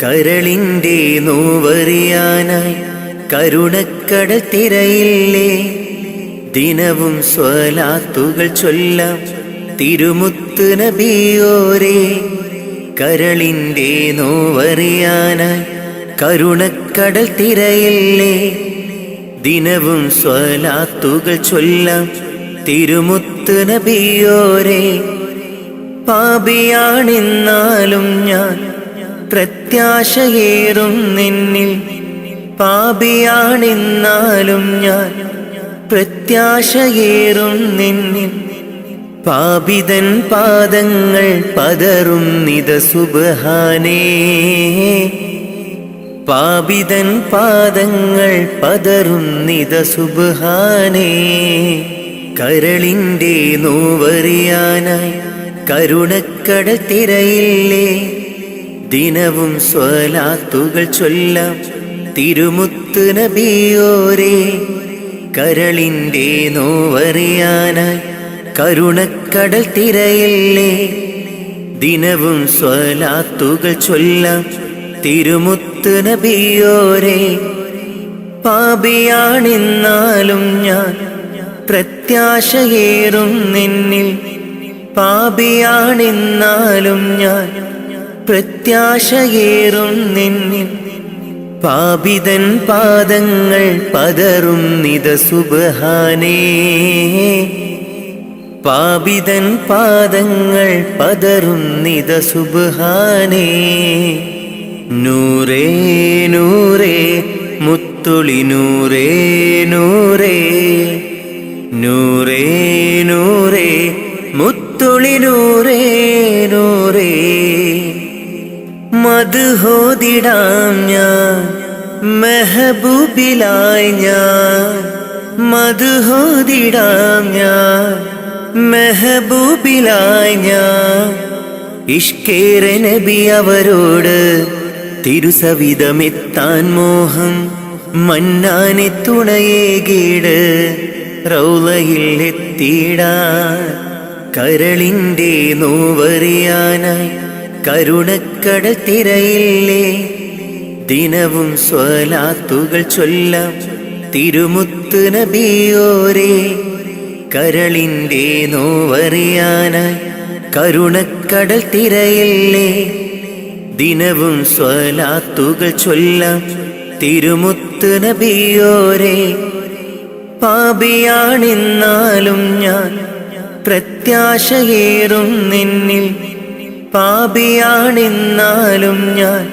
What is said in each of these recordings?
കരളിൻ്റെ നോവറിയാനായി കരുണക്കടൽ തിരയില്ലേ. ദിനവും സ്വലാത്തുകൾ ചൊല്ലാം തിരുമുത്ത് നബിയോരേ. കരളിൻ്റെ നോവറിയാനായി കരുണക്കടൽ തിരയില്ലേ. ദിനവും സ്വലാത്തുകൾ ചൊല്ലാം തിരുമുത്ത് നബിയോരേ. പാപിയാണെന്നാലും ഞാൻ പ്രത്യാശയേറും നിന്നിൽ. പാപിയാണെന്നാലും ഞാൻ പ്രത്യാശയേറും നിന്നിൽ. പാപിതൻ പാദങ്ങൾ പതറും നിത സുബ്ഹാനേ. പാപിതൻ പാദങ്ങൾ പതറും നിത സുബ്ഹാനേ. കരളിൻ്റെ നോവറിയാനായി കരുണക്കടൽ തിരയില്ലേ. ദിനവും സ്വലാത്തുകൾ ചൊല്ലാം തിരുമുത്ത് നബിയോരേ. കരളിൻ്റെ നോവറിയാനായി കരുണക്കടൽ തിരയില്ലേ. ദിനവും സ്വലാത്തുകൾ ചൊല്ലാം തിരുമുത്ത് നബിയോരേ. പാപിയാണെന്നാലും ഞാൻ പ്രത്യാശയേറും നിന്നിൽ. പാപിയാണെന്നാലും ഞാൻ പ്രത്യാശയേറും നിന്നിൽ. പാപിതൻ പാദങ്ങൾ പതറും നിത സുബ്ഹാനേ. പാപിതൻ പാദങ്ങൾ പതറും നിത സുബ്ഹാനേ. നൂറേ നൂറേ മുത്തുളി നൂറേ നൂറേ. നൂറേ നൂറേ മുത്തുളി നൂറേ നൂറേ. മദ്ഹോദിടാം ഞാൻ മെഹബൂബിലായി ഞാൻ. മദ്ഹോദിടാം ഞാൻ മെഹബൂബിലായി ഞാൻ. ഇഷ്കേറെ നബി അവരോട് തിരുസവിധമെത്താൻ മോഹം. മന്നാനെ തുണയേകീട് റൗളയിൽ എത്തിയിടാൻ. കരളിൻ്റെ നോവറിയാനായി കരുണക്കടൽ തിരയില്ലേ. ദിനവും സ്വലാത്തുകൾ ചൊല്ലാം തിരുമുത്ത് നബിയോരേ. കരളിൻ്റെ നോവറിയാനായി കരുണക്കടൽ തിരയില്ലേ. ദിനവും സ്വലാത്തുകൾ ചൊല്ലാം തിരുമുത്ത് നബിയോരേ. പാപിയാണെന്നാലും ഞാൻ പ്രത്യാശയേറും നിന്നിൽ. പാപിയാണെന്നാലും ഞാൻ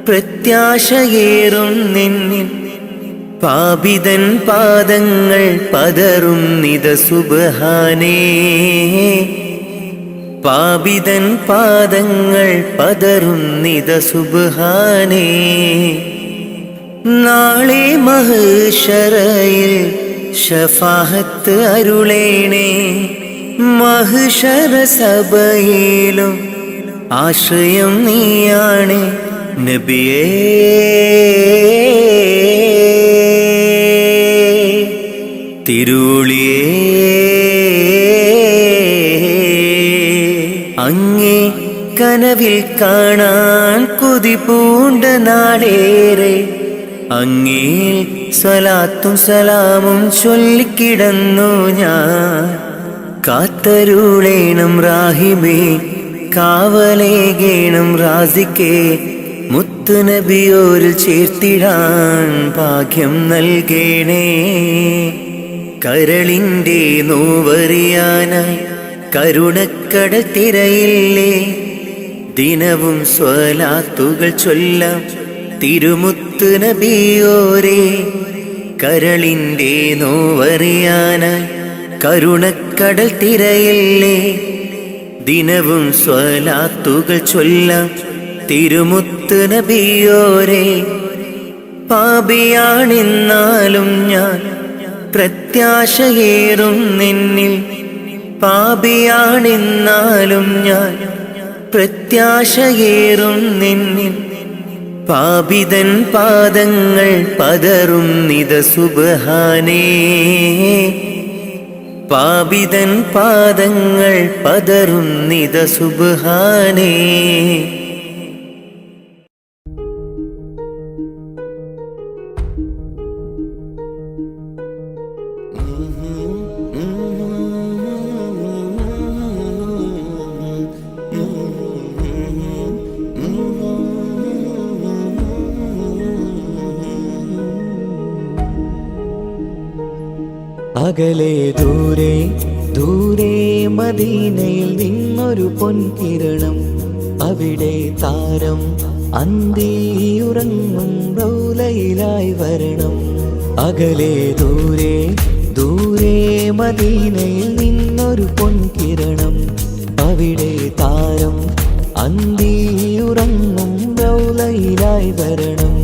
പ്രത്യാശയേറും നിന്നിൽ. പാപിതൻ പാദങ്ങൾ പതറും നിത സുബ്ഹാനേ. പാപിതൻ പാദങ്ങൾ പതറും നിത സുബ്ഹാനേ. നാളെ മഹ്ശറയിൽ ശഫാഅത്ത് അരുളേണേ. മഹ്ശറ സഭയിലും ആശ്രയം നീയാണ് നബിയേ. തിരുളിയേ അങ്ങേ കനവിൽ കാണാൻ കൊതി പൂണ്ട നാടേറെ. അങ്ങേ സ്വലാത്തും സലാമും ചൊല്ലിക്കിടന്നു ഞാൻ. കാത്തരുളേണം റാഹിമേ കാവലേകേണം റാസിക്കേ. മുത്ത് നബിയോരിൽ ചേർത്തിടാൻ ഭാഗ്യം നൽകേണേ. കരളിൻ്റെ നോവറിയാനായി കരുണക്കടൽ തിരയില്ലേ. ദിനവും സ്വലാത്തുകൾ ചൊല്ലാം തിരുമുത്ത് നബിയോരേ. കരളിൻ്റെ നോവറിയാനായി കരുണക്കടൽ തിരയില്ലേ. ദിനവും സ്വലാത്തുകൾ ചൊല്ലാം തിരുമുത്ത് നബിയോരേ. പാപിയാണെന്നാലും ഞാൻ പ്രത്യാശയേറും നിന്നിൽ. പാപിയാണെന്നാലും ഞാൻ പ്രത്യാശയേറും നിന്നിൽ. പാപിതൻ പാദങ്ങൾ പതറും നിത സുബ്ഹാനേ. പാപിതൻ പാദങ്ങൾ പതറും നിത സുബ്ഹാനേ. അകലെ ദൂരെ ദൂരെ മദീനയിൽ നിന്നൊരു പൊൻകിരണം, അവിടെ താരം അന്തിയുറങ്ങും റൗലയിലായി വരണം. അകലെ ദൂരെ ദൂരെ മദീനയിൽ നിന്നൊരു പൊൻകിരണം, അവിടെ താരം അന്തിയുറങ്ങും റൗലയിലായി വരണം.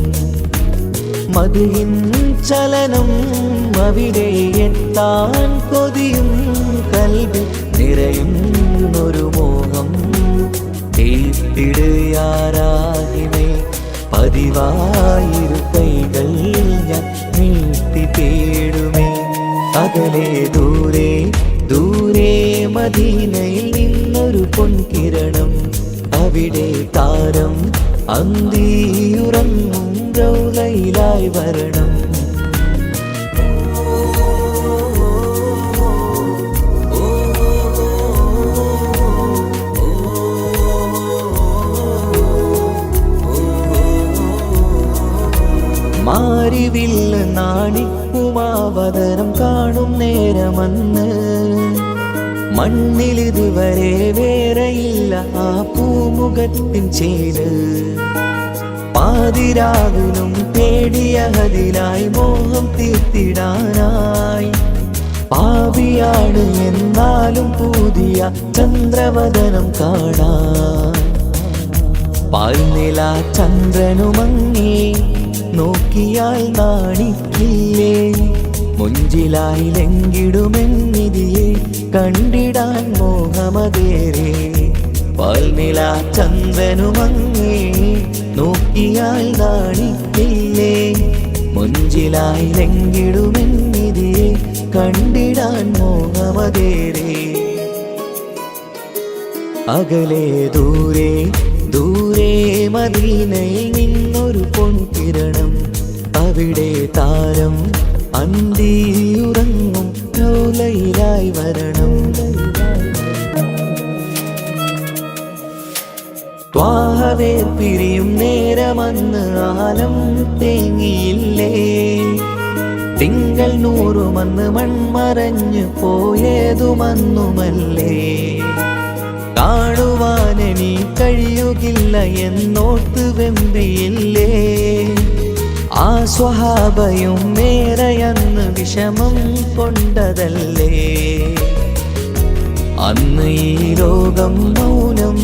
മദിഹിൻ ചലനം അവിടെ എത്താൻ കൊതിയും, കൽബിൽ നിറയുന്നൊരു മോഹം. തീപ്പിടുയാരാഹിമേ പതിവായിരു കൈകൾ ഞാൻ നീട്ടി തേടുമേ. അകലെ ദൂരെ ദൂരെ മദീനയിൽ നിന്നൊരു പൊൻകിരണം, അവിടെ താരം അന്തിയുറങ്ങും റൗലയിലായി വരണം. മാരിവില്ല് നാണിക്കുമാവതരം കാണും നേരമന്ന്, മണ്ണിലിതുവരെ വേറെയില്ല ആ പൂമുഖത്തിൻ ചേര്. പാതിരാവിലും തേടിയ ഹദിലായി മോഹം തീർത്തിടാനായി, പാപിയാണ് എന്നാലും പുതിയ ചന്ദ്രവദനം കാണാൻ. പാൽനില ചന്ദ്രനുമങ്ങി നോക്കിയാൽ നാണിക്കില്ലേ, മുഞ്ചിലായി ലംഘിടുമെന്നിതിയെ കണ്ടിടാൻ മോഹമതേറെ. പാൽനില ചന്ദ്രനുമങ്ങി നോക്കിയാൽ നാണിക്കില്ലേ, മുഞ്ചിലായി ലംഘിടുമെന്നിതിയെ കണ്ടിടാൻ മോഹമതേറെ. അകലെ ദൂരെ ദൂരെ മദീനയിൽ നിന്നൊരു പൊൻകിരണം, അവിടെ താരം അന്തിയുറങ്ങും റൗലയിലായി വരണം. ത്വാഹവേ പിരിയും നേരമന്ന് ആലം തേങ്ങിയില്ലേ, തിങ്കൾ നൂറുമന്ന് മൺമറഞ്ഞു പോയതുമന്നുമല്ലേ. കാണുവാനെനി കഴിയുകില്ല എന്നോർത്ത് വെമ്പിയില്ലേ, ആ സ്വഹാബയും മേറയന്ന് വിഷമം കൊണ്ടതല്ലേ. അന്ന് ഈ ലോകം മൗനം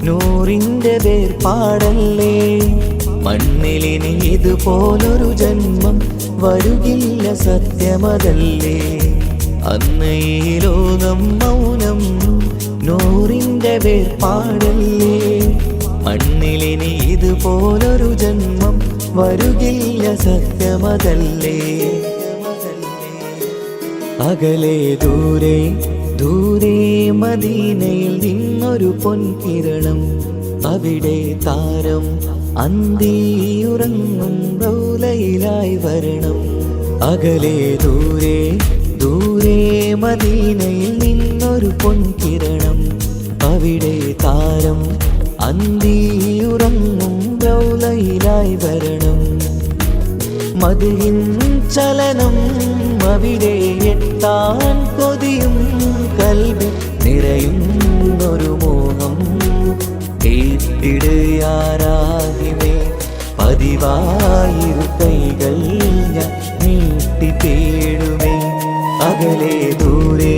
നൂറിൻ്റെ വേർപാടല്ലേ, മണ്ണിലിനി ഇതുപോലൊരു ജന്മം വരുകില്ല സത്യമതല്ലേ. അന്ന് ഈ ലോകം മൗനം നൂറിൻ്റെ വേർപാടല്ലേ, മണ്ണിലിനി ഇതുപോലൊരു ജന്മം വരുകില്ല സത്യമതല്ലേ. അകലെ ദൂരെ ദൂരെ മദീനയിൽ നിന്നൊരു പൊൻകിരണം, അവിടെ താരം അന്തിയുറങ്ങും റൗലയിലായി വരണം. അകലെ ദൂരെ ദൂരെ മദീനയിൽ നിന്നൊരു പൊൻകിരണം, അവിടെ താരം അന്തിയുറങ്ങും റൗലയിലായി വരണം. മദിഹിൻ ചലനം അവിടെ എത്താൻ കൊതിയും, കൽബിൽ നിറയുന്നൊരു മോഹം. തീപ്പിടുയാരാഹിമേ പതിവായിരു കൈകൾ ഞാൻ നീട്ടി തേടുമേ. അകലെ ദൂരെ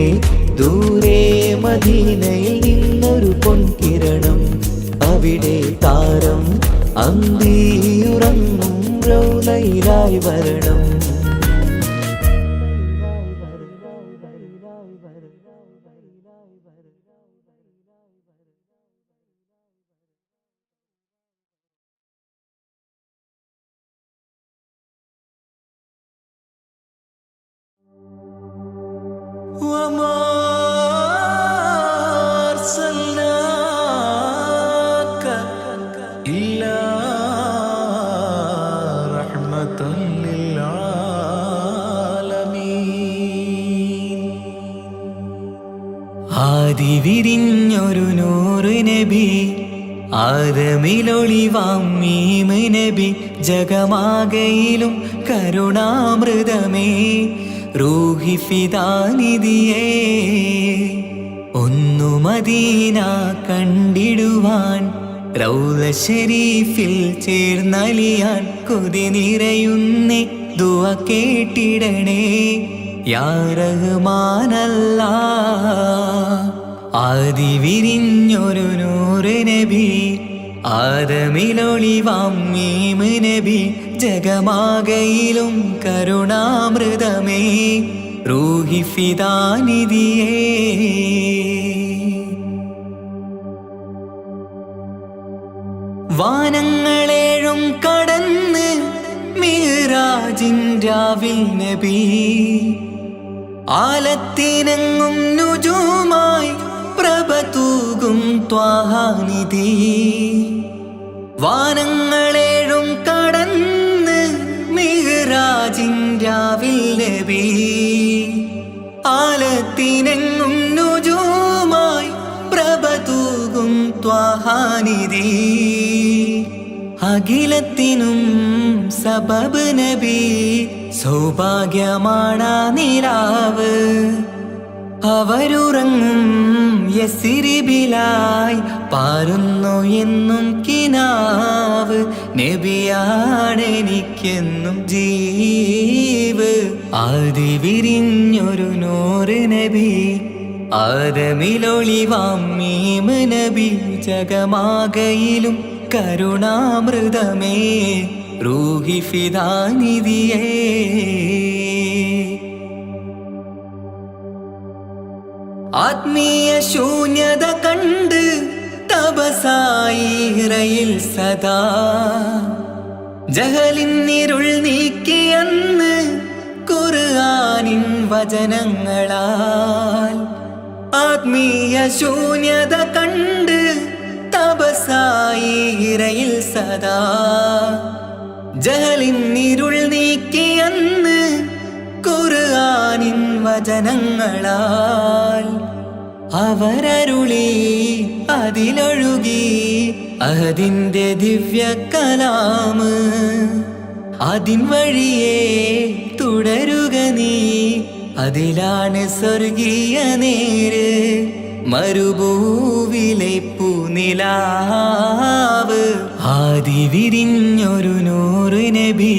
ദൂരെ മദീനയിൽ നിന്നൊരു പൊൻകിരണം, അവിടെ താരം അന്തിയുറങ്ങും റൗലയിലായി വരണം. وما أرسلناك إلا رحمة للعالمين. ആദി വിരിഞ്ഞൊരു നൂറ് നബി, ആദമിലൊളിവാം മീമ് നബി, ജഗമാകയിലും കരുണാമൃതമേ റൂഹി ഫിദാനിധിയേ. ഒന്നു മദീന കണ്ടിടുവാൻ റൗള ശരീഫിൽ ചേർന്നലിയാൻ കൊതി നിറയുന്നേ ദുആ കേട്ടിടണേ യാ റഹ്മാനല്ലാഹ്. ആദി വിരിഞ്ഞൊരു നൂറ് നബി ആദമിലൊളിവാം മീമ് നബി ജഗമാകയിലും കരുണാമൃതമേ റൂഹി ഫിദാനിധിയേ. വാനങ്ങളേഴും കടന്ന് മിഅ്റാജിൻ രാവിൽ നബി ആലത്തിനെങ്ങും നുജൂമായി പ്രഭ തൂകും ത്വാഹാനിധി. വാനങ്ങളേഴും കടന്ന് മിഅ്റാജിൻ രാവിൽ നബി ആലത്തിനെങ്ങും നുജൂമായി പ്രഭ തൂകും ത്വാഹാനിധി. അഖിലത്തിനും സബബ് നബി സൗഭാഗ്യമാണാ നിലാവ്. അവരുറങ്ങും യസിരിബിലായി പാരുന്നു എന്നും കിനാവ്. നബിയാണെനിക്കെന്നും ജീവ്. ആദി വിരിഞ്ഞൊരു നൂറ് നബി ആദമിലൊളിവാം മീമ് നബി ജഗമാകയിലും കരുണാമൃതമേ റൂഹി ഫിദാനിധിയേ. ആത്മീയ ശൂന്യത കണ്ട് തപസായി ഇറയിൽ സദാ ജഹലിന്നിരുൾ നീക്കിയന്ന് ഖുർആനിൻ വചനങ്ങളാൽ. ആത്മീയ ശൂന്യത കണ്ട് തപസായി ഇറയിൽ സദാ ജഹലിന്നിരുൾ നീക്കിയന്ന് ഖുർആനിൻ വചനങ്ങളാൽ. അവരരുളി അതിലൊഴുകി അഹദിന്റെ ദിവ്യ കലാമ്. അതിൻ വഴിയേ തുടരുക നീ, അതിലാണ് സ്വർഗീയ നേര്. മരുഭൂവിലെ പൂനിലാവ്. ആദി വിരിഞ്ഞൊരു നൂറ് നബി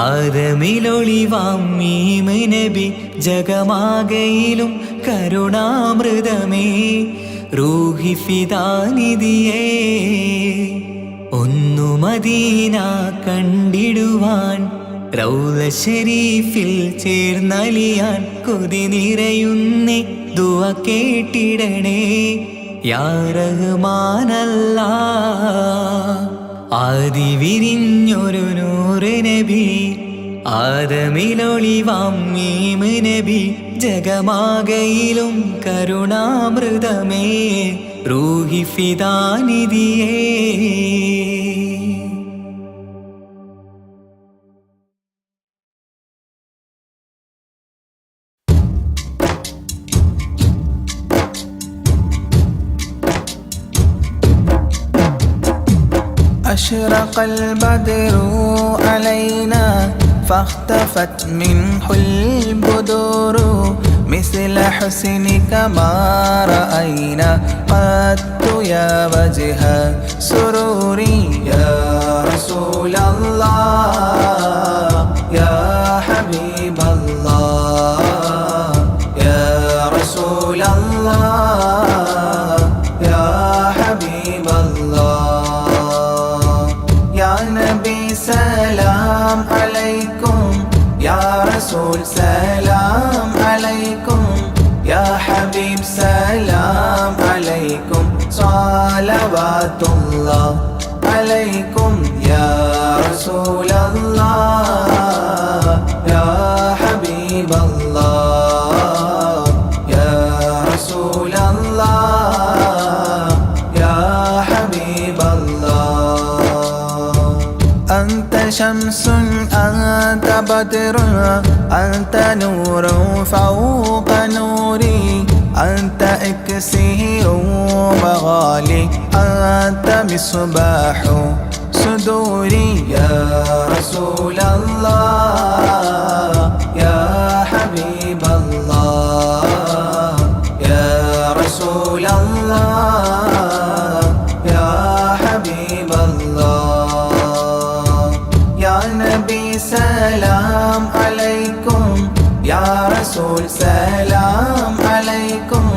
ആദമിലൊളിവാം മീമ് നബി ജഗമാകയിലും കരുണാമൃതമേ റൂഹി ഫിദാനിധിയേ. ഒന്നു മദീന കണ്ടിടുവാൻ റൗള ശരീഫിൽ ചേർന്നലിയാൻ കൊതി നിറയുന്നേ ദുആ കേട്ടിടണേ യാ റഹ്മാനല്ലാഹ്. ആദി വിരിഞ്ഞൊരു നൂറ് നബി ആദമിലൊളിവാം മീമ് നബി ജഗമാകയിലും കരുണാമൃതമേ റൂഹി ഫിദാനിധിയേ. أشرق البدر علينا فاختفت منه البدور مثل حسنك ما رأينا قط يا وجه سروري. يا رسول الله يا حبيب الله يا رسول الله يا حبيب الله. سلام عليكم يا رسول سلام عليكم يا حبيب سلام عليكم صلوات الله عليكم يا رسول الله يا حبيب الله يا رسول الله يا حبيب الله. أنت شمس أنت بدر أنت نور فوق نوري أنت إكسير وغالي أنت مصباح صدوري. يا رسول الله يا رسول سلام عليكم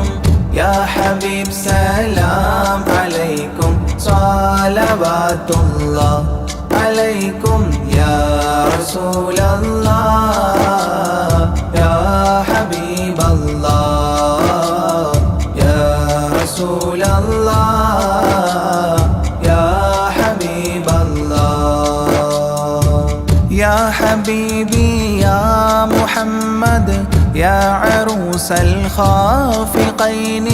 يا حبيب سلام عليكم صلوات الله عليكم يا رسول الله يا حبيب الله يا رسول الله يا حبيب الله يا حبيبي يا محمد يا عروس الخافقين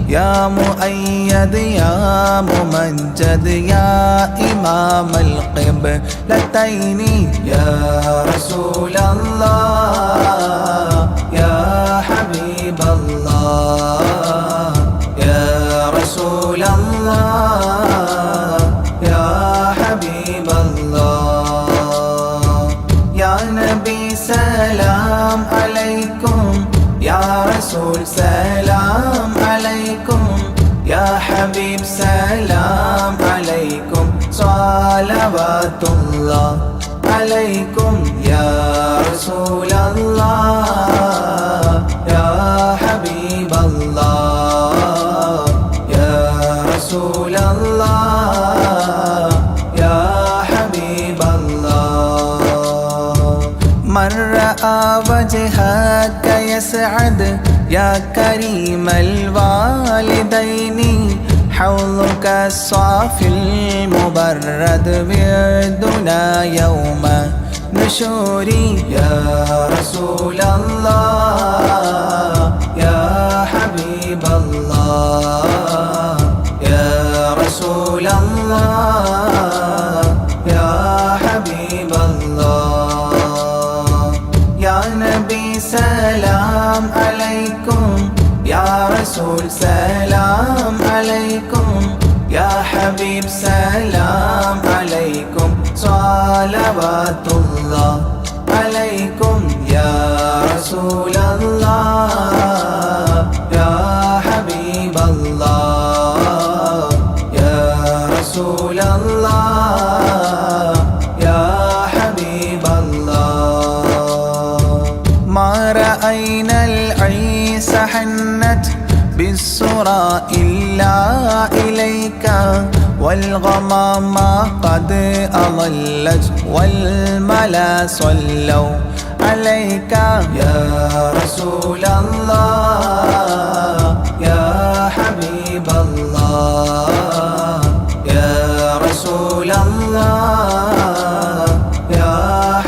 يا مؤيد يا ممجد يا إمام القبلتين يا رسول الله يا حبيب الله يا رسول الله يا حبيب الله يا نبي سلام عليكم يا رسول سلام عليكم يا حبيب سلام عليكم صلوات الله عليكم يا رسول الله يا حبيب الله يا رسول الله يا حبيب الله من رأى وجهك يسعد يا كريم الوالدين حوضك الصافي المبرد وردنا يوم نشوري يا رسول الله يا حبيب الله يا رسول الله يا حبيب الله يا نبي سلام عليكم يا رسول سلام عليكم يا حبيب سلام عليكم صلوات الله عليكم يا رسول الله يا حبيب الله يا رسول الله يا حبيب الله ما رأينا العيس حنت بالسرى إلا إليك والغمام قد أظلت والملا صلوا عليك يا رسول الله يا حبيب الله يا رسول الله يا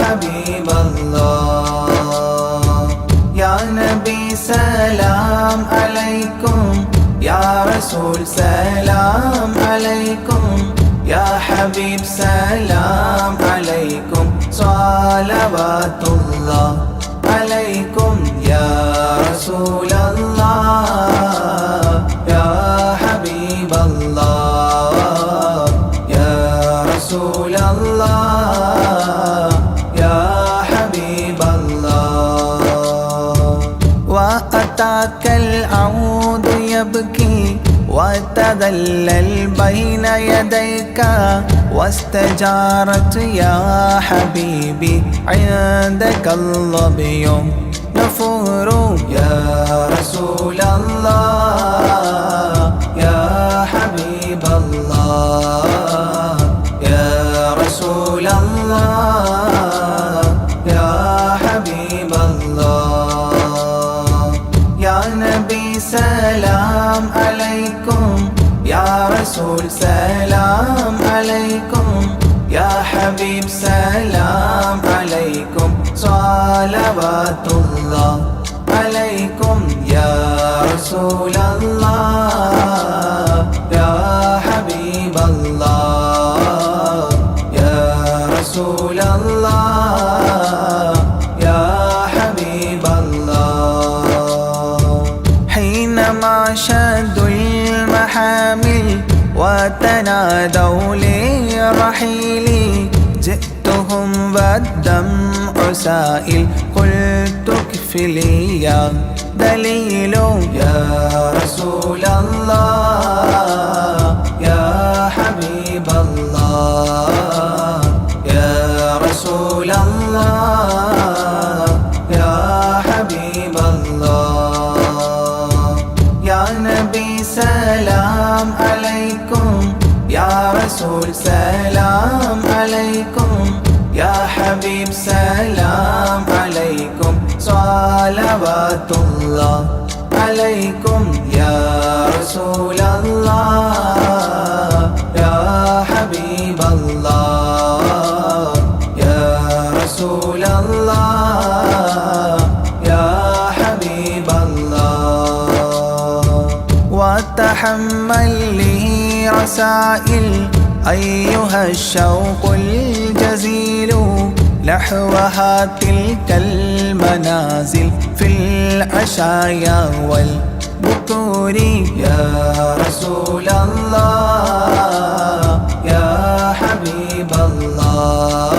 حبيب الله يا نبي سلام عليكم يا رسول سلام عليكم يا حبيب سلام عليكم صلوات الله عليكم يا رسول الله يا حبيب الله يا رسول الله يا حبيب الله وأتاك العود يبكي وتذلل بين يديك واستجارت يا حبيبي عندك الظبي نفور يا رسول الله يا حبيب الله يا رسول الله يا حبيب الله يا نبي سلام عليكم يا رسول سلام عليكم يا حبيب سلام عليكم صلوات الله عليكم يا رسول الله يا حبيب الله يا رسول الله يا حبيب الله حينما شدوا المحامل وتنادوا لرحيلي جئتهم والدمع سائل قلت اكفلي يا دليل يا رسول الله يا حبيب الله يا رسول الله يا حبيب سلام عليكم يا رسول سلام عليكم يا حبيب سلام عليكم صلوات الله عليكم يا رسول الله يا حبيب الله يا رسول الله يا حبيب الله وتحمل لي رسائل أيها الشوق الجزيل نحوها تلك المنازل في العشايا والبكور يا رسول الله يا حبيب الله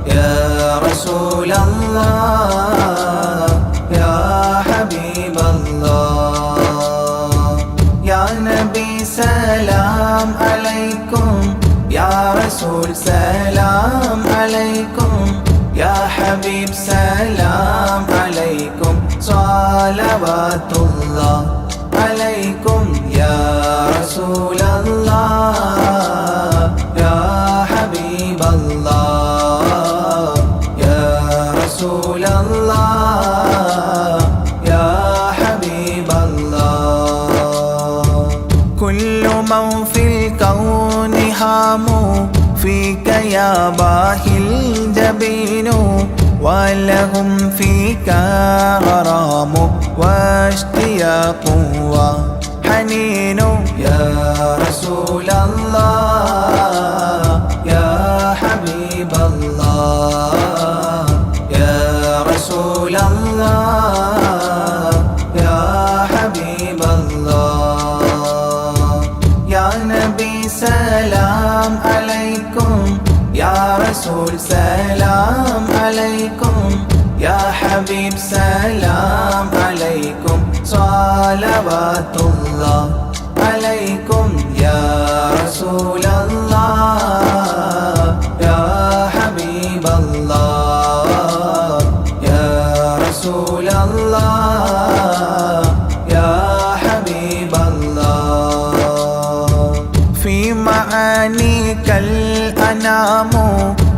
يا رسول الله يا حبيب الله يا نبي سلام عليكم يا رسول سلام عليكم يا حبيب سلام عليكم صلوات الله عليكم يا رسول الله يا حبيب الله يا رسول الله يا حبيب الله كل من في الكون هاموا فيك يا باهي الجبين ولهم فيك غرام واشتياق وحنين يا رسول الله يا حبيب الله يا رسول الله يا حبيب الله يا نبي سلام عليكم يا رسول سلام عليكم يا حبيب سلام عليكم صلوات الله عليكم يا رسول الله يا حبيب الله يا رسول الله يا حبيب الله في معانيك الأنام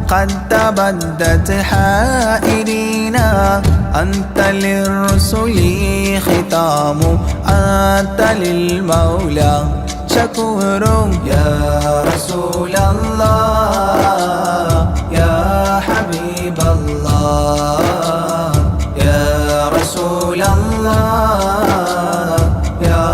قد تبدت حائرين أنت للرسل ختام أنت للمولى شكور يا رسول الله يا حبيب الله يا رسول الله يا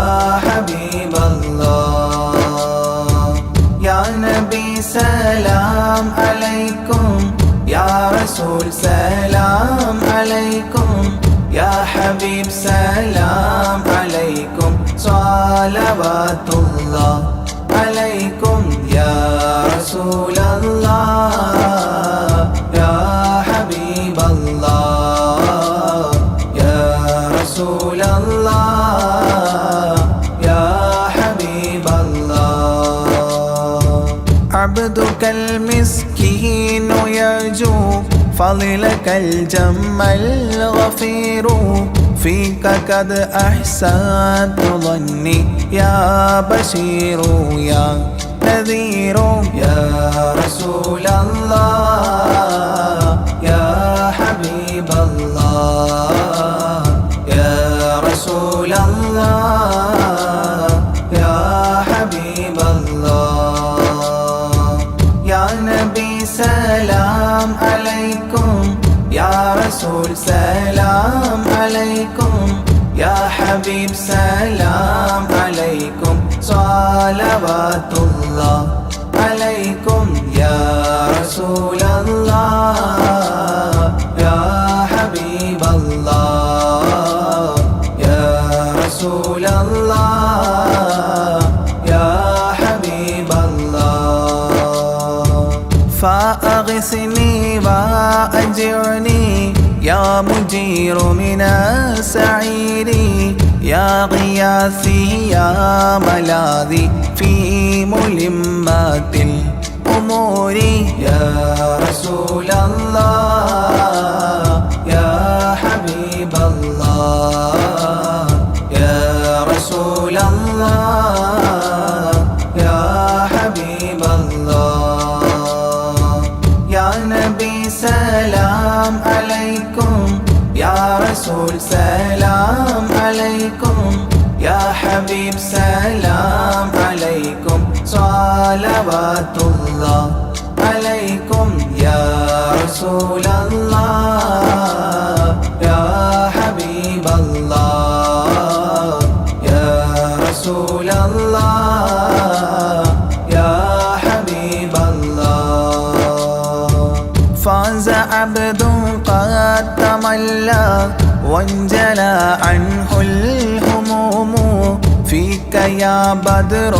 حبيب الله يا نبي سلام عليكم يا رسول سلام عليكم يا حبيب سلام عليكم صلوات الله عليكم يا رسول الله يا حبيب الله يا رسول الله يا حبيب الله عبدك المسكين يرجو فضلك الجم الغفير فيك قد أحسنت ظني يا بشير يا نذير يا رسول الله يا حبيب الله يا رسول الله يا حبيب الله يا نبي سلام عليكم يا رسول سلام عليكم يا حبيب سلام عليكم صلوات الله عليكم يا رسول الله يا حبيب الله يا رسول الله يا حبيب الله فأغثني وأجرني يا مجير من السعير يا غياثي يا ملاذي في ملمات الأمور يا رسول الله يا حبيب الله يا رسول الله حبيب سلام عليكم صلوات الله عليكم يا رسول الله يا حبيب الله يا رسول الله يا حبيب الله فاز عبد قد تملى وانجلى عنه الهموم فيك يا بدر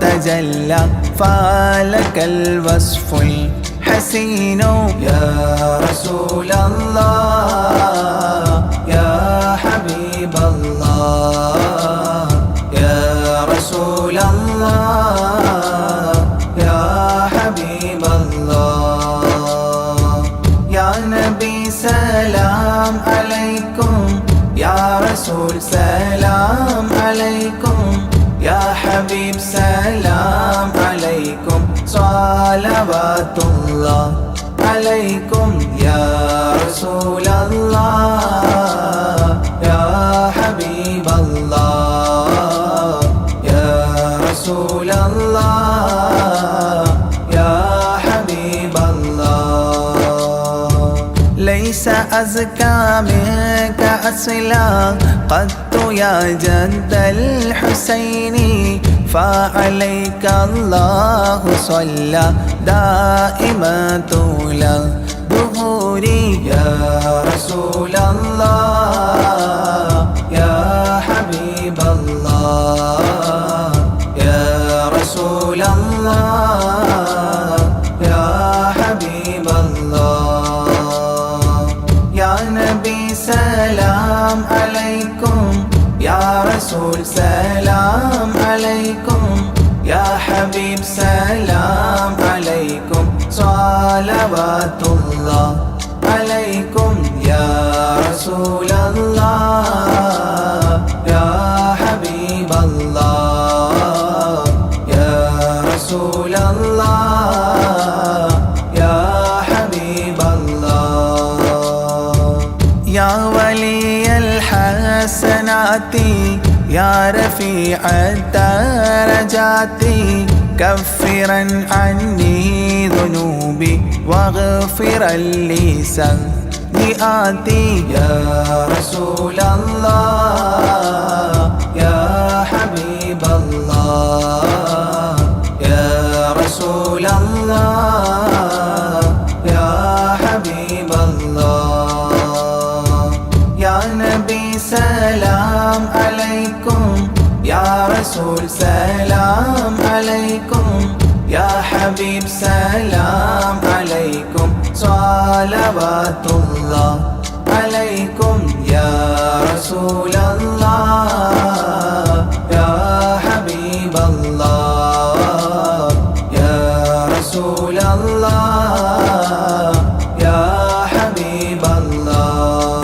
تجلى فلك الوصف الحسين يا رسول الله يا حبيب الله يا رسول الله يا حبيب الله يا نبي سلام عليكم يا رسول سلام عليكم يا حبيب سلام عليكم صلوات الله عليكم يا رسول الله يا حبيب الله يا رسول الله يا حبيب الله ليس أزكى منك أصلا قدت يا جد الحسين فعليك الله صلى دائما طول الدهور يا رسول الله يا حبيب الله يا رسول الله يا حبيب الله يا نبي سلام عليكم يا رسول سلام عليكم يا حبيب سلام عليكم صلوات الله عليكم يا رسول الله يا حبيب الله يا رسول الله يا حبيب الله يا ولي الحسنات يا رفيع الدرجات كفرا عني ذنوبي واغفرا لي سيئاتي يا رسول الله يا حبيب الله يا رسول الله يا حبيب الله يا نبي سلام عليكم يا رسول سلام عليكم يا حبيب سلام عليكم صلوات الله عليكم يا رسول الله يا حبيب الله يا رسول الله يا حبيب الله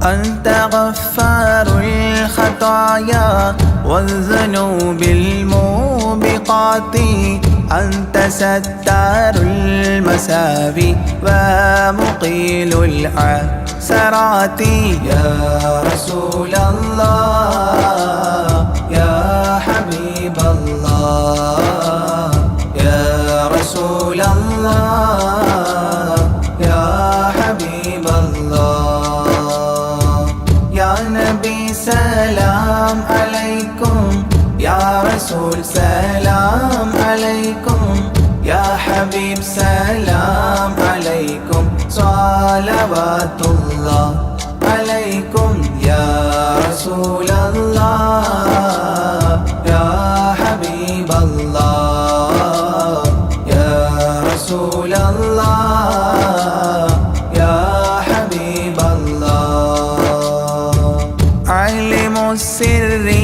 أنت غفار الخطايا والذنوب الموبقات أنت ستار المساوي ومقيل العثرات يا رسول الله يا حبيب الله يا رسول الله يا حبيب الله يا نبي سلام عليكم يا رسول سلام عليكم يا حبيب سلام عليكم صلوات الله عليكم يا رسول الله يا حبيب الله يا رسول الله يا حبيب الله علم السر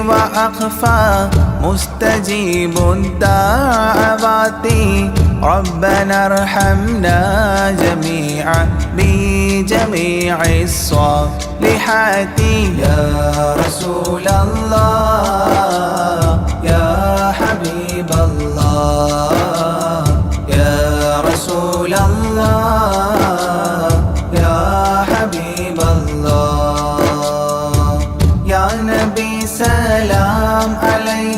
وأخفى مستجيب الدعوات ربنا ارحمنا جميعا بجميع الصالحات يا رسول الله يا حبيب الله يا رسول الله يا حبيب الله يا نبي سلام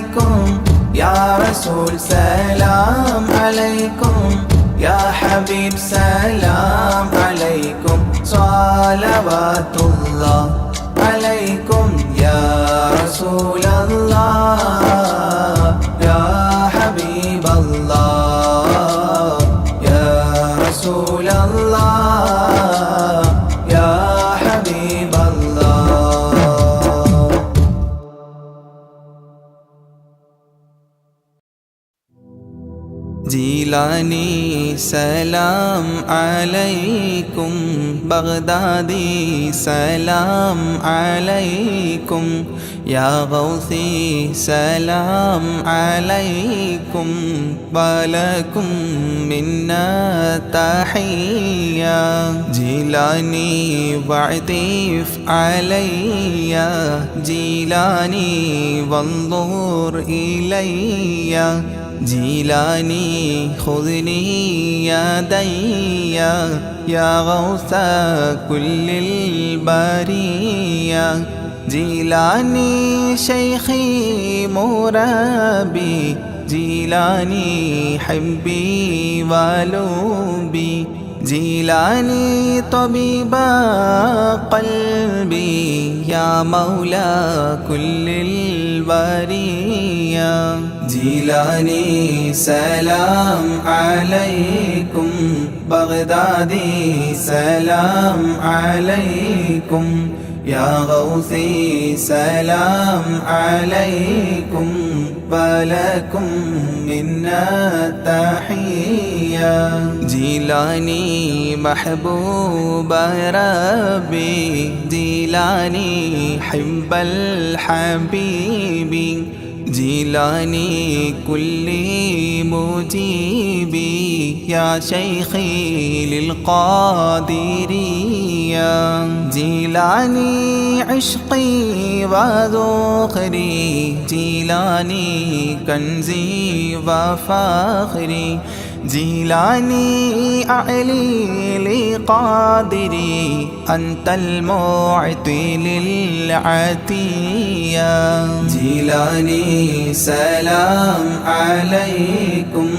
عليكم يا رسول سلام عليكم يا حبيب سلام عليكم صلوات الله عليكم يا رسول الله يا حبيب الله يا رسول الله يا حبيب الله. जीलानी सलाम अलैकुम बगदादी सलाम अलैकुम या गौसी सलाम अलैकुम वलकुम मिन्ना तहिया जीलानी वअतीफ अलैया जीलानी वंज़ुर इलैया जीलानी खुदनी यदैया या गौसा कुल्लिल बारिया जीलानी शैखी मुरब्बी जीलानी हिब्बी वालुबी जीलानी तबीबा क़ल्बी या मौला कुल्लिल बारिया जीलानी सलाम अलैकुम बगदादी सलाम अलैकुम या गौसी सलाम अलैकुम वलकुम मिन्ना तहिया जीलानी महबूब रब्बी जीलानी हिब्बल हबीबी जीलानी कुल्ली मुजीबी या शैखी लिलक़ादिरिया जीलानी इश्क़ी व ज़ुख़री जीलानी कंज़ी व फ़ख़री जीलानी अली लिक़ादिरी अंतल मुअति लिल अतिया जीलानी सलाम अलैकुम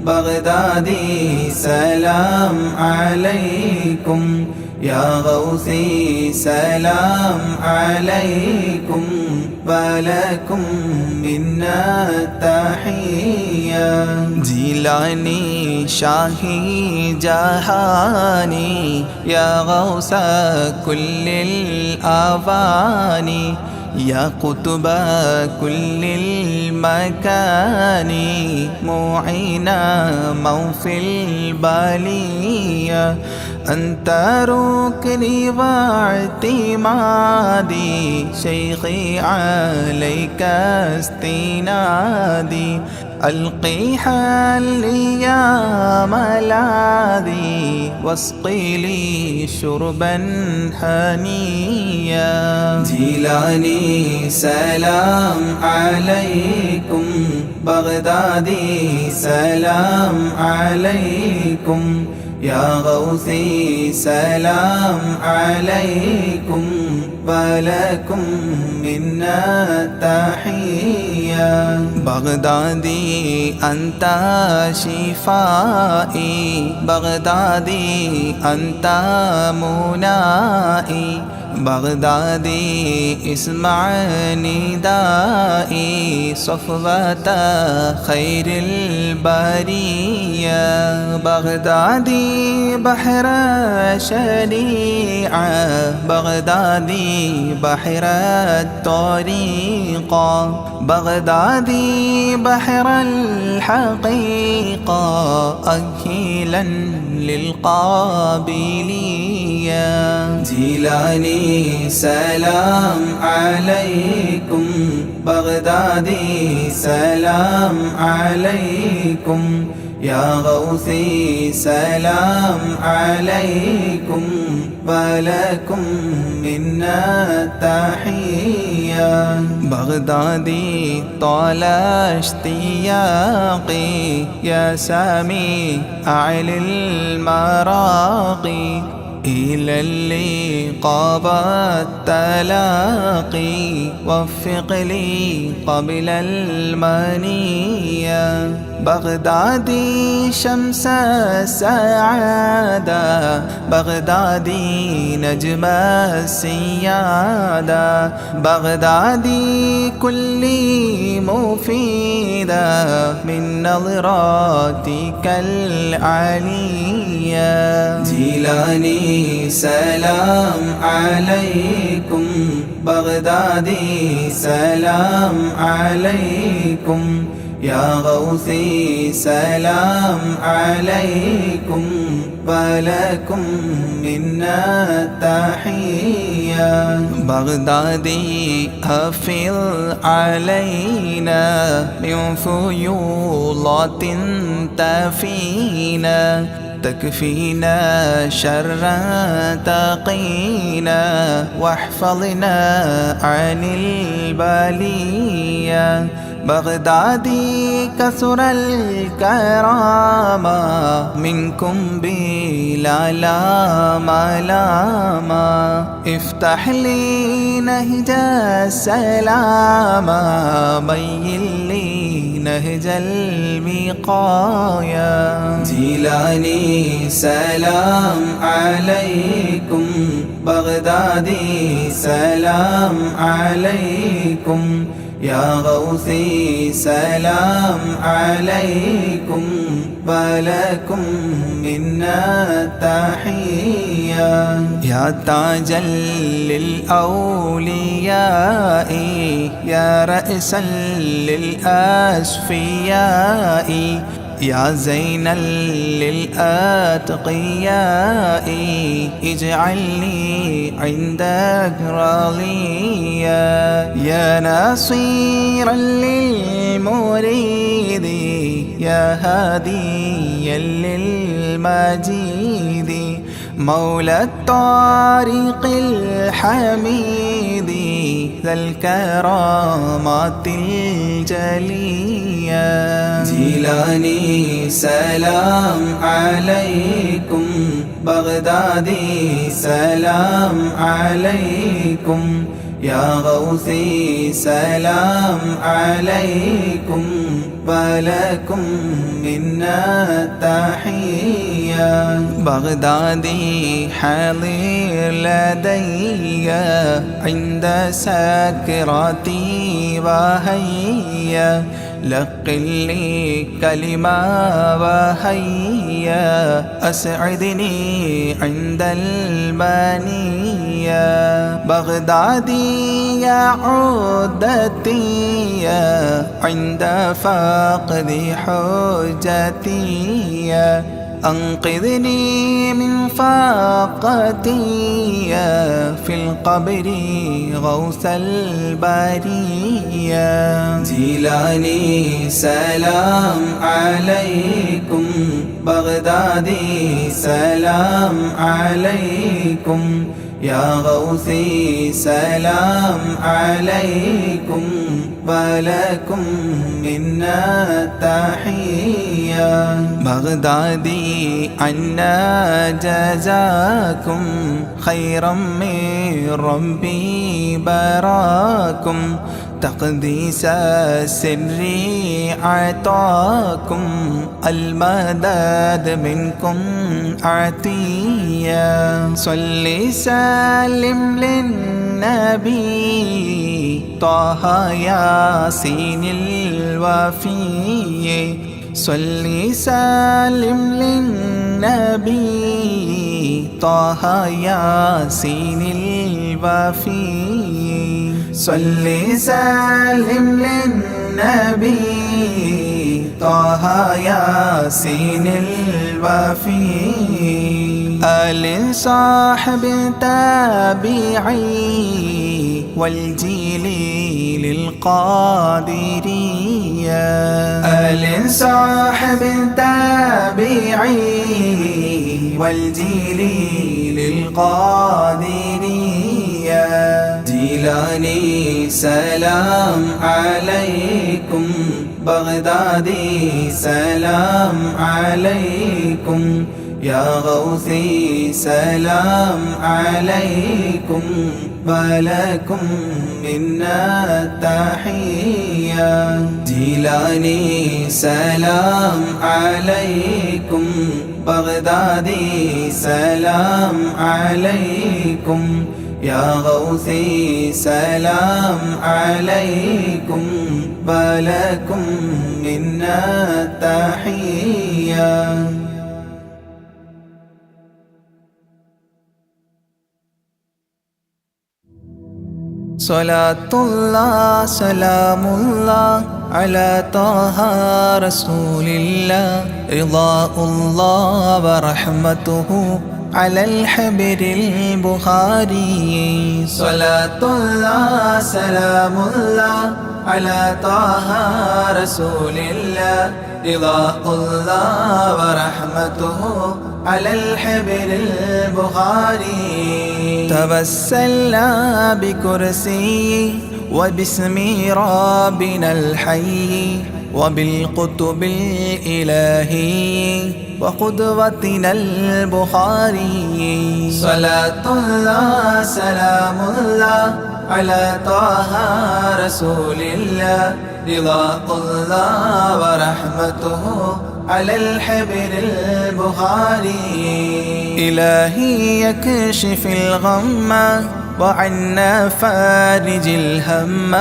बगदादी सलाम अलैकुम या गौसी सलाम अलैकुम वलकुम मिन्ना तहिया जीलानी शाही जहानी या गौसा कुल्लिल आवानी या कुतुबा कुल्लिल मकानी मुईना मौफिल बालिया अंत रुकनी वातिमादी शैखी अलैका इस्तिनादी अल्क़ी हल्ली या मलादी वस्क़ी ली शुरबन हनिया जीलानी सलाम अलैकुम बगदादी सलाम अलैकुम या गौसी सलाम अलैकुम वलकुम मिन्ना तहिया बगदादी अंता शिफाई बगदादी अंता मुनाई बगदादी इस्मानी दाई सफ़वता खैरिल बारिया बगदादी बहर शरीआ बगदादी बहर तरीक़ा बगदादी बहर हक़ीक़ा अखिलन लिलक़ाबिलिया जीलानी सलाम अलैकुम बगदादी सलाम अलैकुम या गौसी सलाम अलैकुम वलकुम मिन्ना तहिया बगदादी तौला इश्तियाक़ी या सामी अलिल मराक़ी إلى اللقاء والتلاقي وفق لي قبل المنية بغدادي شمس السعادة بغدادي نجم السيادة بغدادي كلي مفيدة من نظراتك العلية جيلاني سلام عليكم بغدادي سلام عليكم يا غوثي سلام عليكم ولكم منا تحية بغدادي أفض علينا من فيوضات تفينا تكفينا شر تقينا واحفظنا عن البلية بغدادي كثر الكرامة منكم بلا لاما افتح لي نهج السلام بين لي نهج الوقاية جيلاني سلام عليكم بغدادي سلام عليكم يا غوثي سلام عليكم ولكم منا تحية يا تاجا للأولياء يا رأسا للأصفياء يا زينا للأتقياء اجعلني عندك راضيا يا ناصيرا للمريد يا هاديا للمجيد مولى الطريق الحميد ذا الكرامات الجلية جيلاني سلام عليكم بغدادي سلام عليكم يا غوثي سلام عليكم ولكم منا تحية بغدادي حاضر لدي عند سكراتي وهيا لقن لي كلمة وهيا أسعدني عند المنية بغدادي يا عودتي عند فقد حجتي أنقذني من فاقتي في القبر غوث البرية جيلاني سلام عليكم بغدادي سلام عليكم يا غوثي سلام عليكم ولكم منا تحية بغدادي عنا جزاكم خيرا من ربي براكم تقديس السر عطاكم المدد منكم عطية صل سلم للنبي طه ياسين الوفي صل سلم للنبي طه ياسين الوفي صل سلم للنبي طه ياسين الوفي آل صاحب تابعي والجيل للقادرية آل صاحب تابعي والجيل للقادرية جيلاني سلام عليكم بغدادي سلام عليكم يا غوثي سلام عليكم ولكم منا تحية جيلاني سلام عليكم بغدادي سلام عليكم يا غوثي سلام عليكم ولكم منا تحية. صلاة الله سلام الله على طه رسول الله رضاء الله ورحمته على الحبر البخاري. صلاة الله سلام الله على طه رسول الله رضاء الله ورحمته على الحبر البخاري. توسلنا بكرسي وباسم ربنا الحي وبالقطب الإلهي وقدوتنا البخاري. صلاة الله سلام الله على طه رسول الله رضاء الله ورحمته على الحبر البخاري. إلهي يكشف الغم وعنا فارج الهم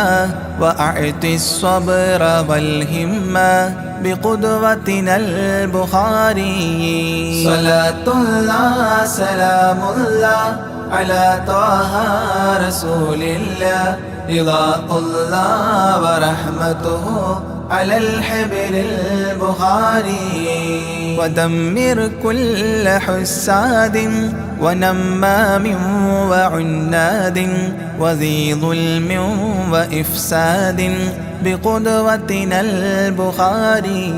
وأعطي الصبر والهمة بقدوتنا البخاري. صلاة الله سلام الله على طه رسول الله رضاء الله ورحمته على الحبر البخاري. ودمر كل حساد ونمام وعناد وذي ظلم وإفساد بقدوتنا البخاري.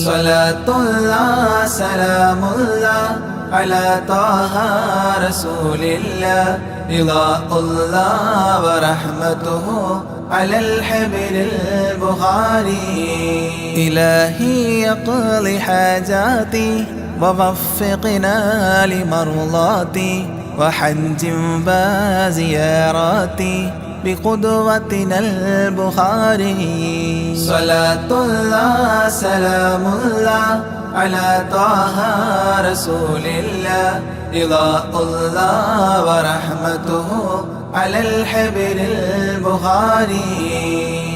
صلاة الله سلام الله على طه رسول الله رضاء الله ورحمته على الحبر البخاري. إلهي يقضي حاجاتي ووفقنا لمرضاتي وحج وزياراتي بقدوتنا البخاري. صلاة الله سلام الله على طه رسول الله رضاء الله ورحمته على الحبر البخاري.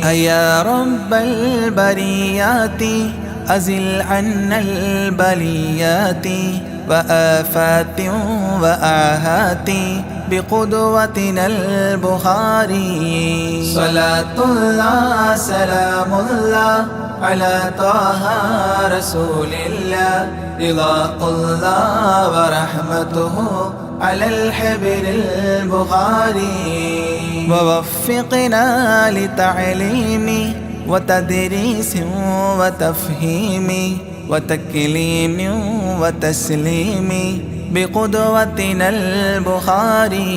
يا رب البريات أزل عنا البليات وآفات وآهات بقدوتنا البخاري. صلاة الله سلام الله على طه رسول الله رضاء الله ورحمته على الحبر البخاري. ووفقنا لتعليم وتدريس وتفهيم وتكليم وتسليم بقدوتنا البخاري.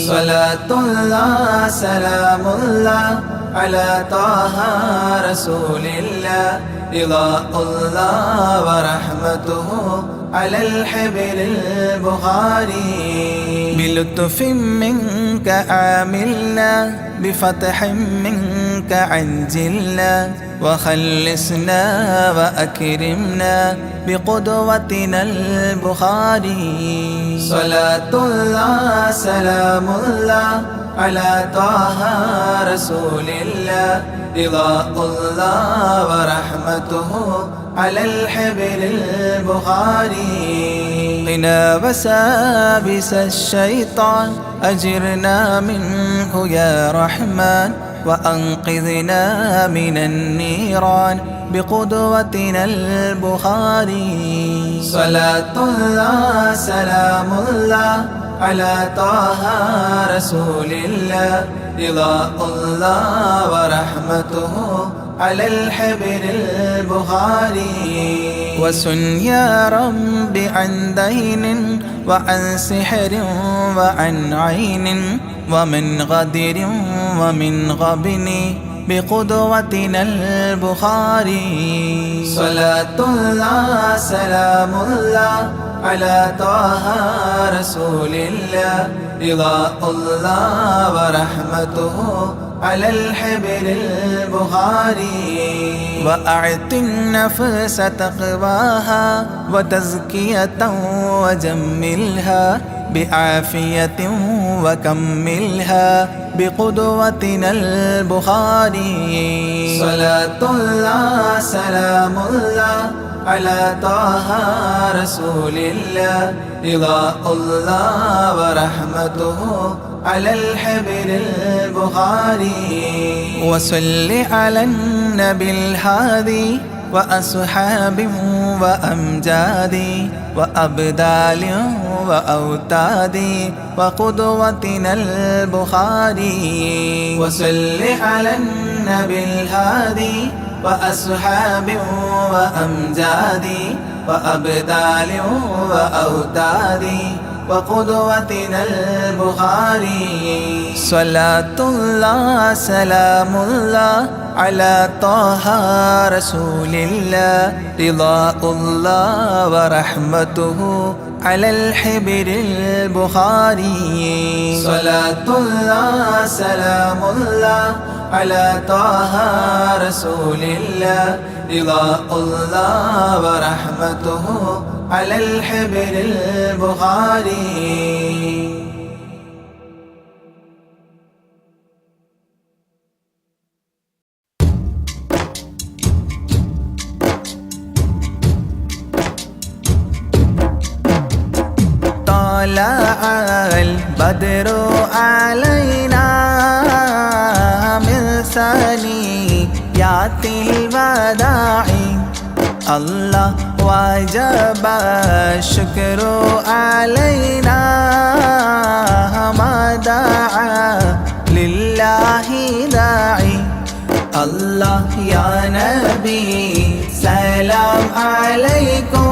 صلاة الله سلام الله على طه رسول الله رضاء الله ورحمته على الحبر البخاري. بلطف منك عاملنا بفتح منك عجلنا وخلصنا وأكرمنا بقدوتنا البخاري. صلاة الله سلام الله على طه رسول الله رضاء الله ورحمته على الحبر البخاري. قنا وسابس الشيطان أجرنا منه يا رحمن وأنقذنا من النيران بقدوتنا البخاري. صلاة الله سلام الله على طه رسول الله رضاء الله ورحمته على الحبر البخاري. وسن يا رب عن دين وعن سحر وعن عين ومن غدر ومن غبن بقدوتنا البخاري. صلاة الله سلام الله على طه رسول الله، رضا الله ورحمته على الحبر البخاري. وأعط النفس تقواها وتزكية وجملها بعافية وكملها بقدوتنا البخاري. صلاة الله سلام الله على طه رسول الله، رضا الله ورحمته على الحبر البخاري. وصل على النبي الهادي وأصحاب وأمجاد وأبدال وأوتاد وقدوتنا البخاري. وصل على النبي الهادي وأصحاب وأمجاد وأبدال وأوتاد وقدوتنا البخاري. صلاة الله سلام الله على طه رسول الله، رضا الله ورحمته على الحبر البخاري. صلاة الله سلام الله على طه رسول الله، رضا الله ورحمته على الحبر البخاري. طلع البدر علينا من ثنيات الوداع، الله وجب الشكر علينا ما دعا لله داعي. الله يا نبي سلام عليكم،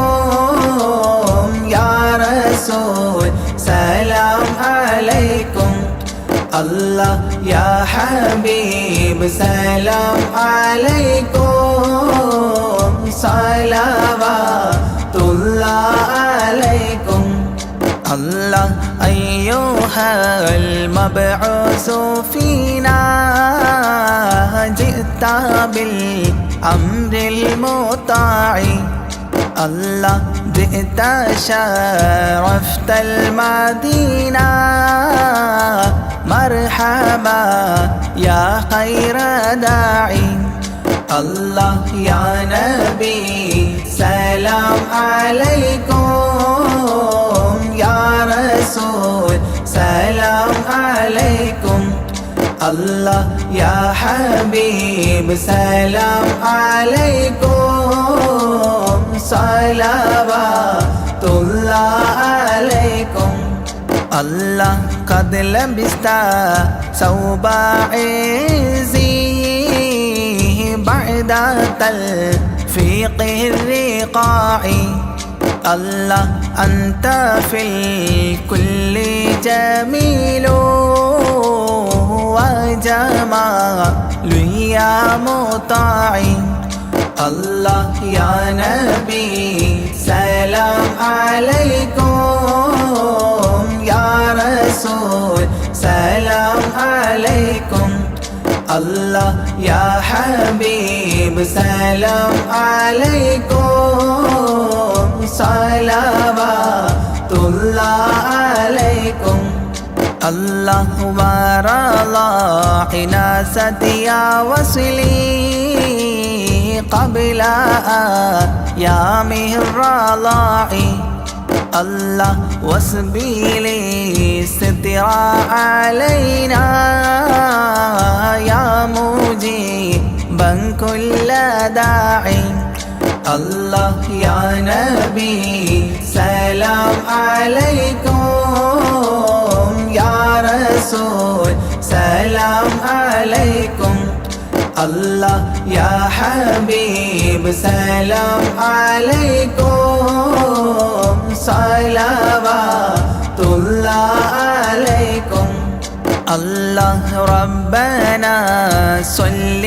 يا رسول سلام عليكم. الله يا حبيب سلام عليكم، صلوات الله عليكم. الله أيها المبعوث فينا، جئت بالأمر المطاع. الله جئت شرفت المدينة، مرحبا يا خير داعي. الله يا نبي سلام عليكم، يا رسول سلام عليكم. الله يا حبيب سلام عليكم، صلوات الله عليكم. الله قد لبست ثوب عزي بعد تلفيق الرقاع. الله أنت في الكل جميل وجمال يا مطاع. الله يا نبي سلام عليكم، يا رسول سلام عليكم. الله يا حبيب سلام عليكم، صلوات الله عليكم. الله ورضى حناست يا وصلي قبل أيامه الرضاع. الله وسبيلي ستر علينا يا مجيبا كل داعي. الله يا نبي سلام عليكم، يا رسول سلام عليكم. الله يا حبيب سلام عليكم، صلوات الله عليكم. الله ربنا صل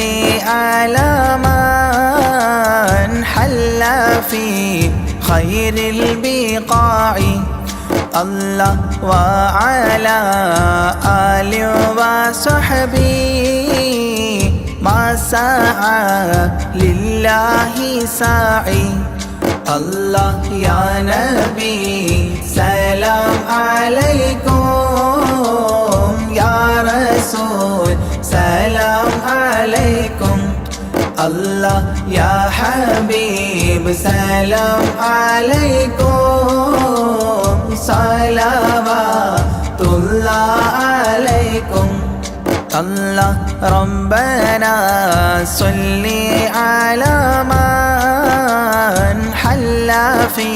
على من حل في خير البقاع الله وعلى آل وصحبه ما سعى لله ساعي الله يا نبي سلام عليكم يا رسول سلام عليكم الله يا حبيب سلام عليكم صلوات الله عليكم الله ربنا صل على من حل في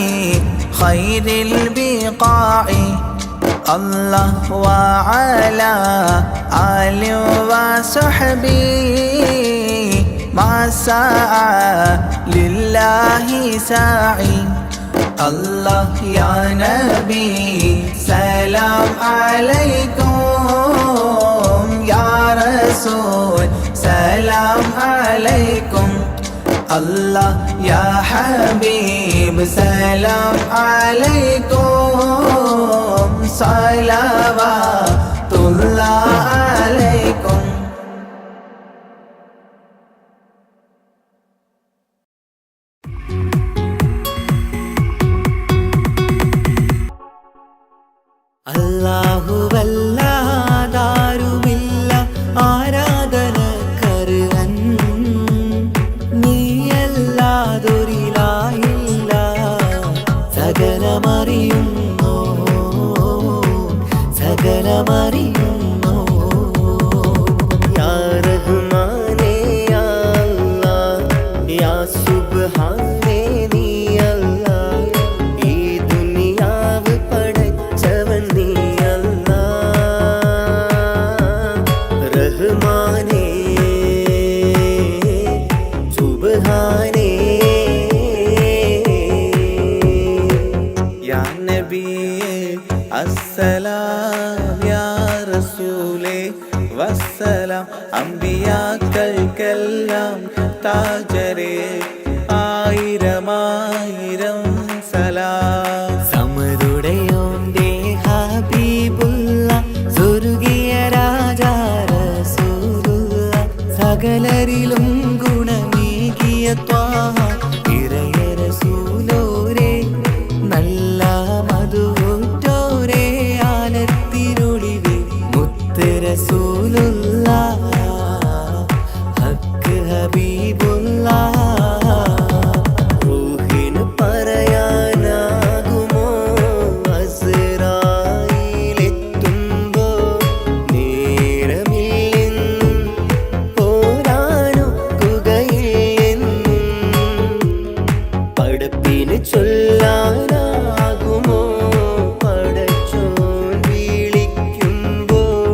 خير البقاع الله وعلى آل وصحبه ما سعى لله ساعي الله يا نبي سلام عليكم يا رسول سلام عليكم الله يا حبيب سلام عليكم صلوات الله عليكم. അല്ലാഹുവല്ലാതാരുമില്ല ആരാധനക്കർഹൻ നീയല്ലാതൊരിലായില്ല സകലമറിയുന്നു സകലമറിയുന്നു യാ റഹ്മാനേ യാ അല്ലാഹ് യാ സുബ്ഹാനേ നീ അല്ലാഹ് ഈ ദുനിയാവ് പടച്ചവൻ നീ അല്ലാഹ് റഹ്മാനേ സുബ്ഹാനേ യാ നബിയേ അസ്സലാം യാ റസൂലേ വസ്സലാം അമ്പിയാക്കൾക്കെല്ലാം താജരേ ആയിരമായിരം സലാം സമരുടയോന്റെ ഹബീബുള്ള സ്വർഗീയ രാജാ റസൂലുള്ള സകലരിലും ഗുണമേകിയ ത്വാഹ ഇറയ റസൂലോരേ നല്ല മധുറ്റോരേ ആനത്തിരുളിവേ മുത്ത് റസൂലുള്ള ഹക്ക് ഹബീബുള്ള റൂഹിന് പറയാനാകുമോ അസ്റായിലെത്തുമ്പോ നേരമില്ലെന്നും പോരാനൊക്കുകയില്ലെന്നും പടപ്പിന് ചൊല്ലാനാകുമോ പടച്ചോൻ വിളിക്കുമ്പോൾ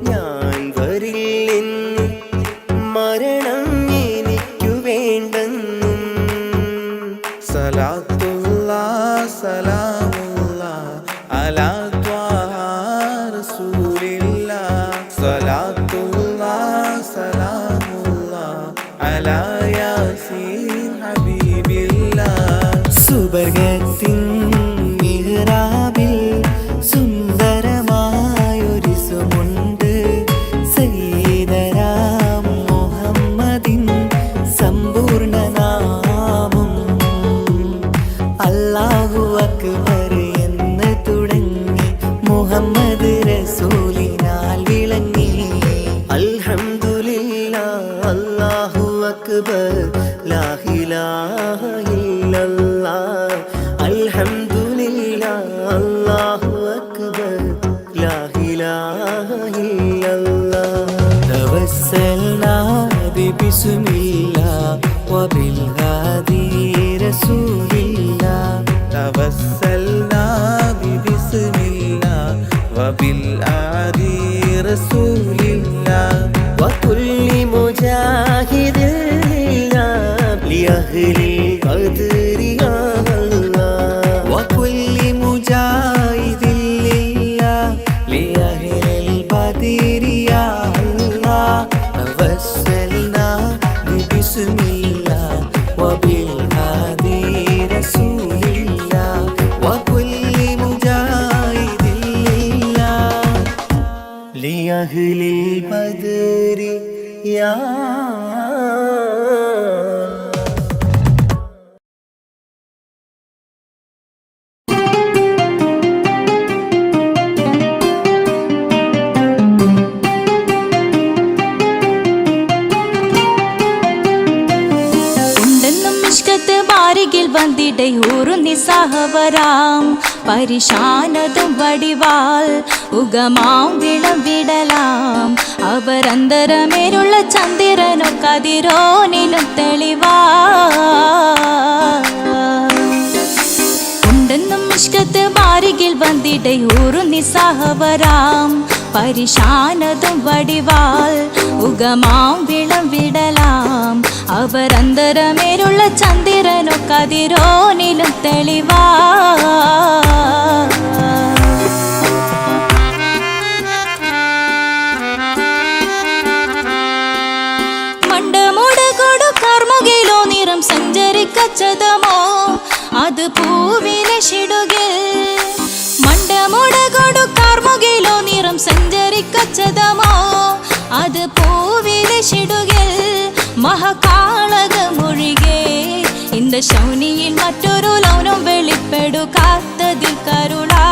ഞാൻ വരില്ലെന്ന് മരണം എനിക്കു വേണ്ടെന്നും സലാത്തുല്ലാഹ് സലാമുല്ലാഹ് അലാ ത്വാഹ റസൂലില്ലാഹ് സലാത്തുല്ലാഹ് സലാമുല്ലാഹ് അലാ യാസീൻ ഹബീബില്ലാഹ് സുബർഗത്തിൻ മിഹ്റാബിൽ സുന്ദരമായൊരു സുമുണ്ട് സയ്യിദനാം മുഹമ്മദിൻ സമ്പൂർണ്ണ നാമം അല്ലാഹു അക്ബർ എന്ന് തുടങ്ങി മുഹമ്മദ് റസൂലിനാൽ വിളങ്ങി അൽഹംദുലില്ലാഹ് അല്ലാഹു അക്ബർ ലാ ഇലാഹ ഇല്ലല്ലാഹ് അൽഹംദുലില്ലാഹ് അല്ലാഹു അക്ബർ ലാ ഇലാഹ ഇല്ലല്ലാഹ് തവസ്സൽനാ ബിസ്മില്ലാഹ് വബിൽ ഹാദി റസൂലില്ലാഹ് തവസ്സൽനാ ബിസ്മില്ലാഹ് വബിൽ ഹാദി റസൂലില്ലാഹ് വകുല്ലി മുജാഹിദിൻ لأهل القدر يا الله وكل مجاهد لله لأهل البدر يا الله توسلنا وبالهادي رسول الله وكل مجاهد لله لأهل البدر يا വന്നിട ഊറുനിസാഹവരാം പരിശാനതും വടിവാൾ ഉഗമാം വിളവിടലാം അവരന്തരമേലുള്ള ചന്ദ്രനോ കതിരോനിലും തെളിവാ ഉണ്ടെന്നും ഇഷ്കത്ത് ബാരികിൽ വന്നിട ഊറുനിസാഹവരാം പരിശാനതും വടിവാൾ ഉഗമാം വിളവിടലാം അവരന്തരമേലുള്ള ചന്ദ്രനോ കതിരോനിലും തെളിവാ മണ്ടമുടകൊടു കർമുകിലോ നിറം സഞ്ചരിക്കച്ചതമോ അത് പൂവിലെ ഷിടുകിൽ മണ്ടമുടകൊടു കർമുകിലോ നിറം സഞ്ചരിക്കച്ചതമോ അത് പൂവിലെ ഷിടുകിൽ മഹകാളകമൊഴികെ இந்த ശൗനിയിൽ മറ്റൊരു ലൗനം വെളിപ്പെടുക്കാത്തതിൽ കരുളാ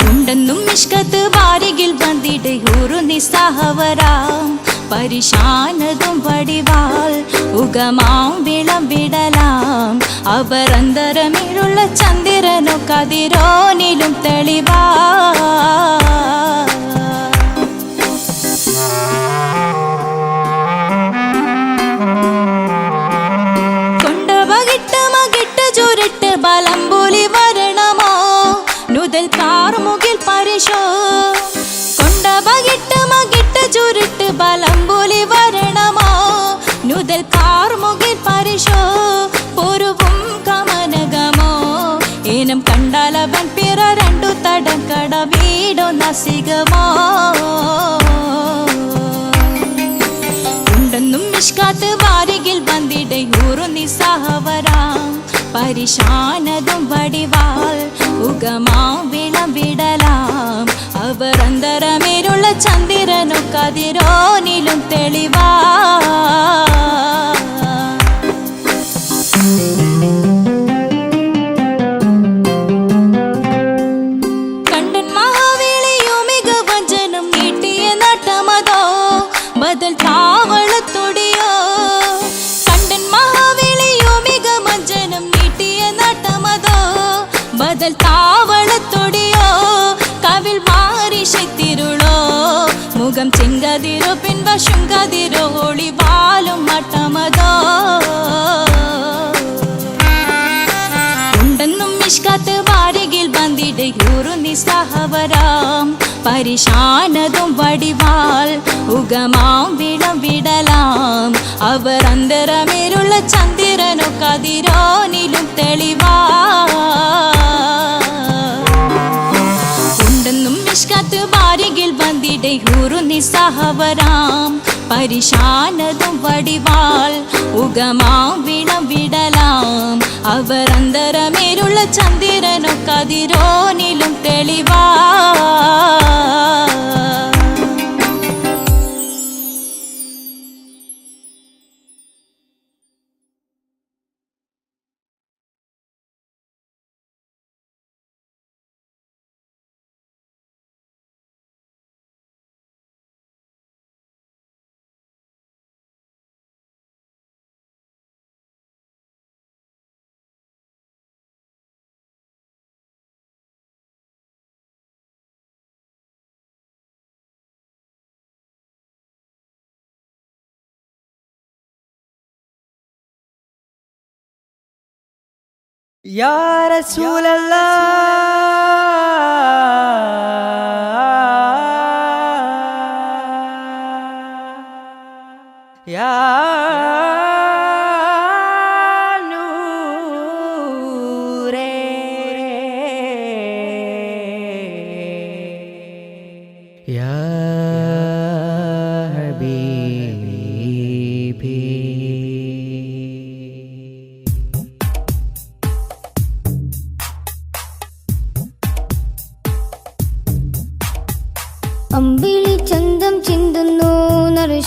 ഉണ്ടെന്നും ഇഷ്കത്ത് വാരികിൽ വന്നിട ഊറുനിസാഹവരാം പരിശാനതും വടിവാൾ ഉഗമാം വിളവിടലാം അവരന്തരമിഴുള്ള ചന്ദ്രനോ കതിരോനിലും തെളിവാ ചുരുട്ട് ബലംബുലി വരണമോ നുതൽ കാർമുകിൽ പരിശോ കൊണ്ടപകിട്ട് മകിട്ട് ചുരുട്ട് ബലംബുലി വരണമോ നുതൽ കാർമുകിൽ പരിശോ പൊരുവും കമനകമോ ഏനം കണ്ടാലവൻ പിറ രണ്ടു തടക്കട വീടോ നസികമോ ഉണ്ടെന്നും ഇഷ്കാത്ത് വാരികിൽ വന്നിട ഊറുനിസാഹവരാം പരിശാനതും വടിവാൾ ഉഗമാം വിളവിടലാം അവരന്തരമേലുള്ള ചന്ദ്രനോ കതിരോനിലും തെളിവാ കണ്ടൻ മഹാവേളിയോ മികവഞ്ചനം നീട്ടിയ നട്ടമതോ ബദൽ താവളത്തൊടിയോ കണ്ടൻ മഹാവേളിയോ മികവഞ്ചനം നീട്ടിയ നട്ടമതോ ബദൽ താവളത്തൊടിയോ കവിൽ മാറിശത്തിരുളോ മുഖം ചെങ്കതിരോ പിൻവശം കതിരോ ഒളിവാലും മട്ടമതോ ഉണ്ടെന്നും ഇഷ്കത്ത് വാരികിൽ വന്നിട ഊറുനിസാഹവരാം പരിശാനതും വടിവാൾ ഉഗമാം വിളവിടലാം അവരന്തരമേലുള്ള ചന്ദ്രനോ കതിരോനിലും തെളിവാ ഉണ്ടെന്നും ഇഷ്കത്ത് വാരികിൽ വന്നിട ഊറുനിസാഹവരാം പരിശാനതും വടിവാൾ ഉഗമാം വിളവിടലാം അവരന്തരമേലുള്ള ചന്ദ്രനോ കതിരോനിലും തെളിവാ يا رسول الله يا نور يا حبيب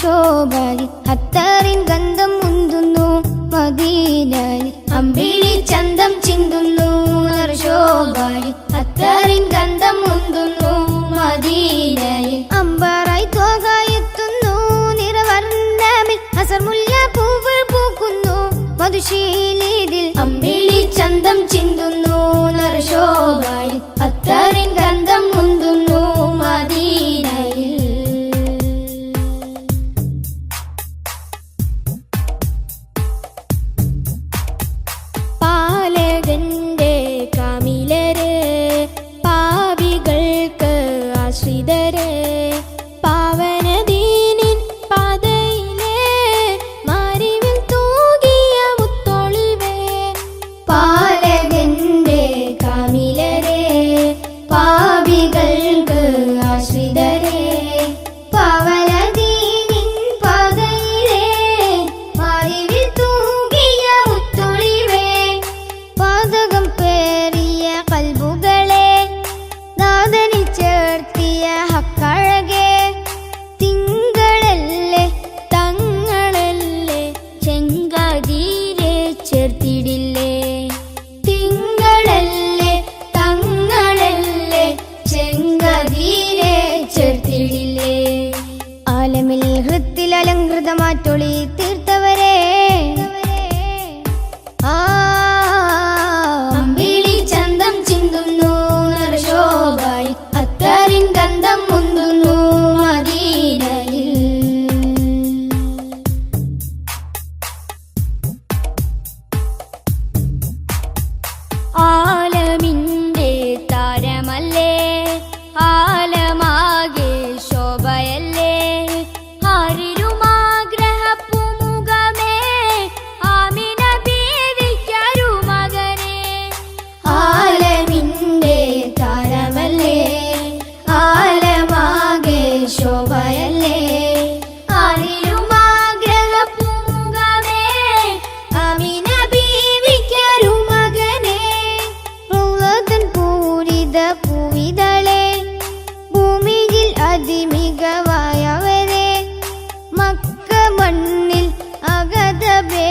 നറുശോഭയിൽ അത്തറിൻ ഗന്ധം മുന്തുന്നു മദീനയിൽ അമ്പിളി ചന്തം ചിന്തുന്നു നറുശോഭയിൽ അത്തറിൻ ഗന്ധം മുന്തുന്നു മദീനയിൽ അമ്പറായി തോകായെത്തുന്നു നിറവർണ്ണമിൽ അസർമുല്ല പൂവ് പൂക്കുന്നു മധുശീലിതിൽ അമ്പിളി ചന്തം ചിന്തുന്നു നറുശോഭയിൽ അത്തറിൻ ഗന്ധം മുന്തുന്നു മദീനയിൽ പാലകന്റെ കാമിലര് പാപികൾക്ക് ആശ്രിതര് പാവനദീനിൻ പാതയിലെ മാരിവിൽ തൂകിയ മുത്തൊളിവേ പാലകന്റെ കാമിലര് പാപികൾക്ക് ആശ്രിതര് പാവനദീനിൻ പാതയിലെ മാരിവിൽ തൂകിയ മുത്തൊളിവേ പാതകം പേറിയ കൽബുകളെ നാദനിൽ ചേർത്തിയ ഹക്കഴകെ തിങ്കളല്ലേ തങ്ങളല്ലേ ചെങ്കാതീരെ ചേർത്തിടില്ലേ തിങ്കളല്ലേ തങ്ങളല്ലേ ചെങ്കാതീരെ ചേർത്തിടില്ലേ ആലമിൽ ഹൃത്തിൽ അലങ്കൃതമാറ്റൊളി തീർത്തവരെ അമ്പിളി ചന്തം ചിന്തുന്നു നറുശോഭയിൽ അത്തറിൻ ഗന്ധം മുന്തുന്നു മദീനയിൽ ആലമിന്റെ താരമല്ലേ ആലമാകെ ശോഭയല്ലേ ആരിരുമാഗ്രഹപ്പുമുഖമേ ആമിന ബീവിക്കരുമകനെ ആലമിന്റെ താരമല്ലേ ആലമാകെ ശോഭയല്ലേ ആരിരുമാഗ്രഹപ്പുമുഖമേ ആമിന ബീവിക്കരുമകനെ റൗളതൻ പൂരിത പൂവിതളെ ഭൂമിയിൽ അതിമികവായവരെ മക്ക മണ്ണിൽ അഗതബേ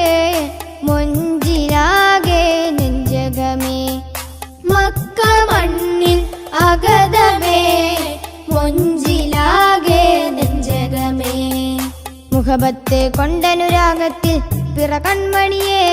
മൊഞ്ചിലാകെ നെഞ്ചകമേ മക്ക മണ്ണിൽ അഗതബേ മൊഞ്ചിലാകെ നെഞ്ചകമേ മുഖബത്ത് കൊണ്ടനുരാഗത്തിൽ പിറ കൺമണിയേ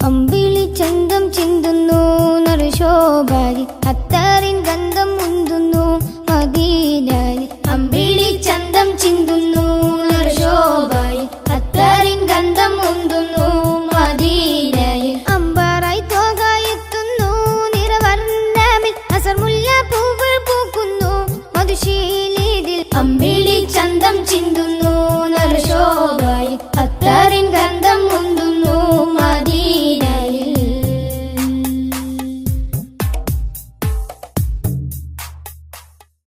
അമ്പിളി ചന്തം ചിന്തുന്നു നറുശോഭയിൽ അത്തറിൻ ഗന്ധം മുന്തുന്നു മദീനയിൽ അമ്പിളി ചന്തം ചിന്തുന്നു നറുശോഭയിൽ അത്തറിൻ ഗന്ധം മുന്തുന്നു മദീനയിൽ അമ്പറായി തോകായെത്തുന്നു നിറവർണ്ണമിൽ അസർമുല്ല പൂവ് പൂക്കുന്നു മധുശീലിതിൽ അമ്പിളി